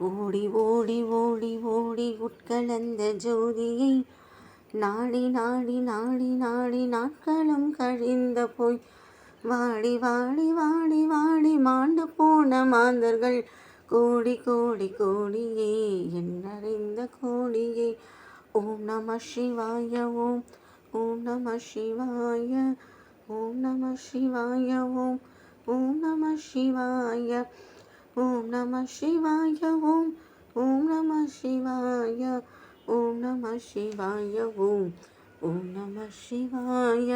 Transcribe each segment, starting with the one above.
ஓடி ஓடி ஓடி ஓடி உட்கலந்த ஜோதியை நாடி நாடி நாடி நாடி நாட்களும் கழிந்த போய் வாடி வாடி வாடி வாடி மாண்டு போன மாந்தர்கள் கோடி கோடி கோடியே என்னறிந்த கோடியே. ஓம் நம சிவாய ஓம் ஓம் நம சிவாய ஓம் நம சிவாய ஓம் ஓம் நம சிவாய ஓம் நம சிவாய ஓம் ஓம் நம சிவாய ஓம் நம சிவாய ஓம் ஓம் நம சிவாய.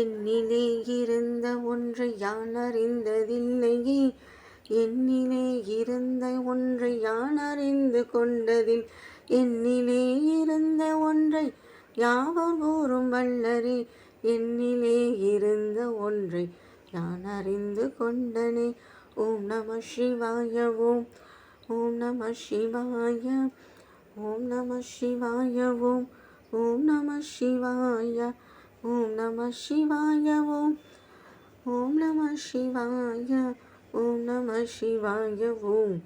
என்னிலே இருந்த ஒன்றை யான் அறிந்ததில்லையே, என்னிலே இருந்த ஒன்றை யான் அறிந்து கொண்டதில், என்னிலே இருந்த ஒன்றை யாவர் கூறும் வல்லரே, என்னிலே இருந்த ஒன்றை யான் அறிந்து கொண்டனே. ஓம் நம சிவாய ஓம் ஓம் நம சிவாய ஓம் நம சிவாய ஓம் ஓம் நம சிவாய ஓம் நம சிவாய ஓம் ஓம் நம சிவாய ஓம் நம சிவாய ஓம்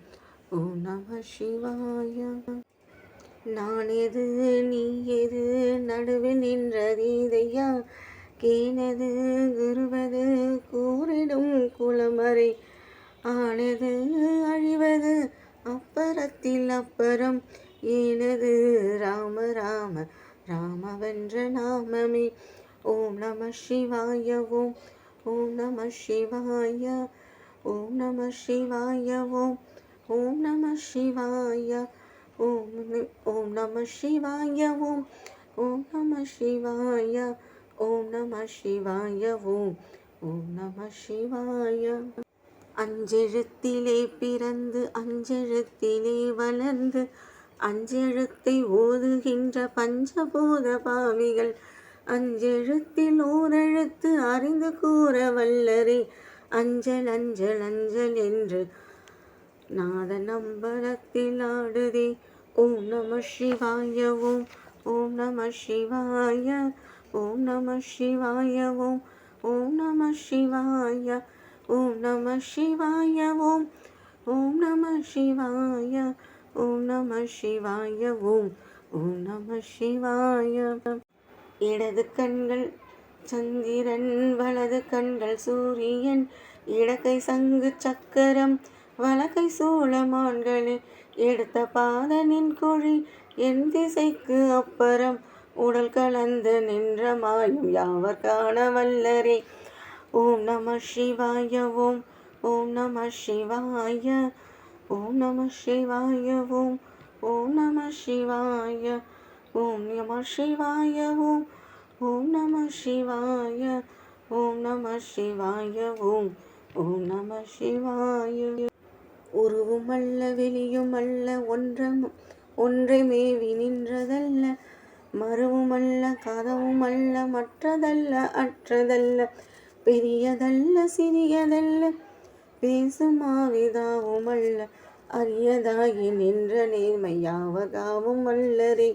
ஓம் நம சிவாய. நான் எது நீ எது நடுவில் நின்றதீதையா, கேனது குருவது கூறிடும் குளமறை, ஆனது அழிவது அப்பறத்தில் அப்பறம், ஏனது ராம ராம ராமவென்ற நாமமே. ஓம் நம சிவாய ஓம் ஓம் நம சிவாய ஓம் நம சிவாய ஓம் ஓம் நம சிவாய ஓம் ஓம் நம சிவாய ஓம் ஓம் நம சிவாய ஓம் நம சிவாய ஓம் ஓம் நம சிவாய. அஞ்செழுத்திலே பிறந்து அஞ்செழுத்திலே வளர்ந்து அஞ்செழுத்தை ஓதுகின்ற பஞ்சபூத பாவிகள், அஞ்செழுத்தில் ஓரெழுத்து அறிந்து கூற வல்லரே, அஞ்சல் அஞ்சல் அஞ்சல் என்று நாத நம்பலத்தில் ஆடுதே. ஓம் நம சிவாய ஓம் ஓம் நம சிவாய ஓம் நம சிவாய ஓம் ஓம் நம சிவாய ஓம் நம சிவாய ஓம் ஓம் நம சிவாய ஓம் நம சிவாய ஓம் ஓம் நம சிவாய. இடது கண்கள் சந்திரன் வலது கண்கள் சூரியன், இடக்கை சங்கு சக்கரம் வலக்கை சோழமான்களே, எடுத்த பாதனின் கொழி என் திசைக்கு அப்புறம், உடல் கலந்து நின்ற மாயம் யாவர் காண வல்லரே. ஓம் நம சிவாய ஓம் ஓம் நம சிவாய ஓம் நம சிவாய ஓம் ஓம் நம சிவாய ஓம் நம சிவாய ஓம் ஓம் நம சிவாய ஓம் நம சிவாய ஓம் ஓம் நம சிவாய. உருவுமல்ல வெளியுமல்ல ஒன்றை மேவி நின்றதல்ல, மறுவுமல்ல கதவுமல்ல மற்றதல்ல அற்றதல்ல, பெரியதல்ல சிறியதல்ல பேசுமாவிதாவுமல்ல, அரியதாகி நின்ற நேர்மை யாவதாவும் வல்லரே.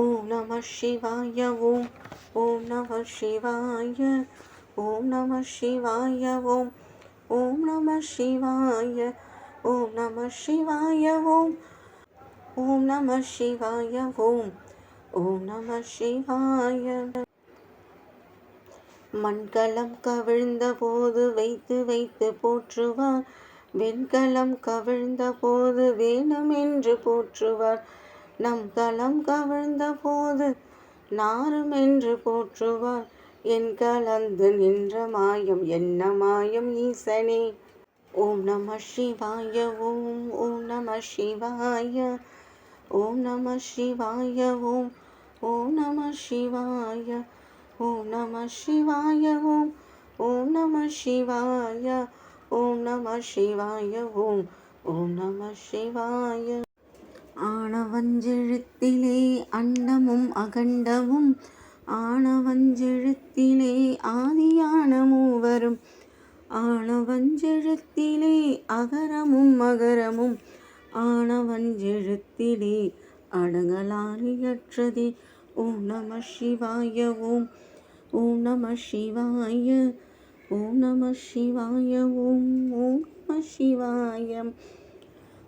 ஓம் நம சிவாய ஓம் ஓம் நம சிவாய ஓம் நம சிவாய ஓம் ஓம் நம சிவாய ஓம் நம சிவாய ஓம் ஓம் நம சிவாய ஓம் ஓம் நம சிவாய. மண்கலம் கவிழ்ந்த போது வைத்து வைத்து போற்றுவார், வெண்கலம் கவிழ்ந்த போது வேணும் என்று போற்றுவார், நம் கலம் கவிழ்ந்த போது நாரும் என்று போற்றுவார், என் கலந்து நின்ற மாயம் என்ன மாயம் ஈசனே. ஓம் நம சிவாய ஓம் ஓம் நம சிவாய ஓம் நம சிவாய ஓம் ஓம் நம சிவாய ஓம் நம சிவாய ஓம் ஓம் நம சிவாய ஓம் நம சிவாய ஓம் ஓம் நம சிவாய. ஆணவஞ்செழுத்திலே அண்டமும் அகண்டமும், ஆணவஞ்செழுத்திலே ஆதியான மூவரும், ஆணவஞ்செழுத்திலே அகரமும் மகரமும், ஆணவஞ்செழுத்திலே அடங்கலாரியற்றதே. ஓம் நம சிவாய ஓம் ஓம் நம சிவாய ஓம் நம சிவாய ஓம் ஓம் நம சிவாய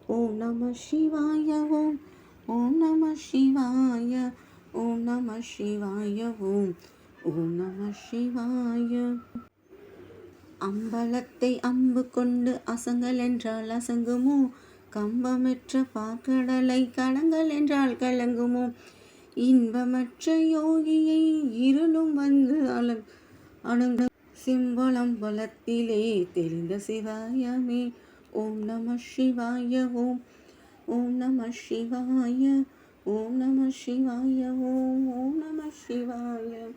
ஓம் நம சிவாய ஓம். ஓம் நம சிவாய. ஓம் நம சிவாய ஓம். ஓம் நம சிவாய. அம்பலத்தை அம்பு கொண்டு அசங்கல் என்றால் அசங்குமோ, கம்பமற்ற பாக்கடலை கடங்கள் என்றால் கலங்குமோ, இன்பமற்ற யோகியை இருளும் வந்து அணுங்க சிம்பளம் பலத்திலே தெரிந்த சிவாயமே. ஓம் நம சிவாய ஓம். ஓம் நம சிவாய. ஓம் நம சிவாய ஓம். ஓம் நம சிவாய.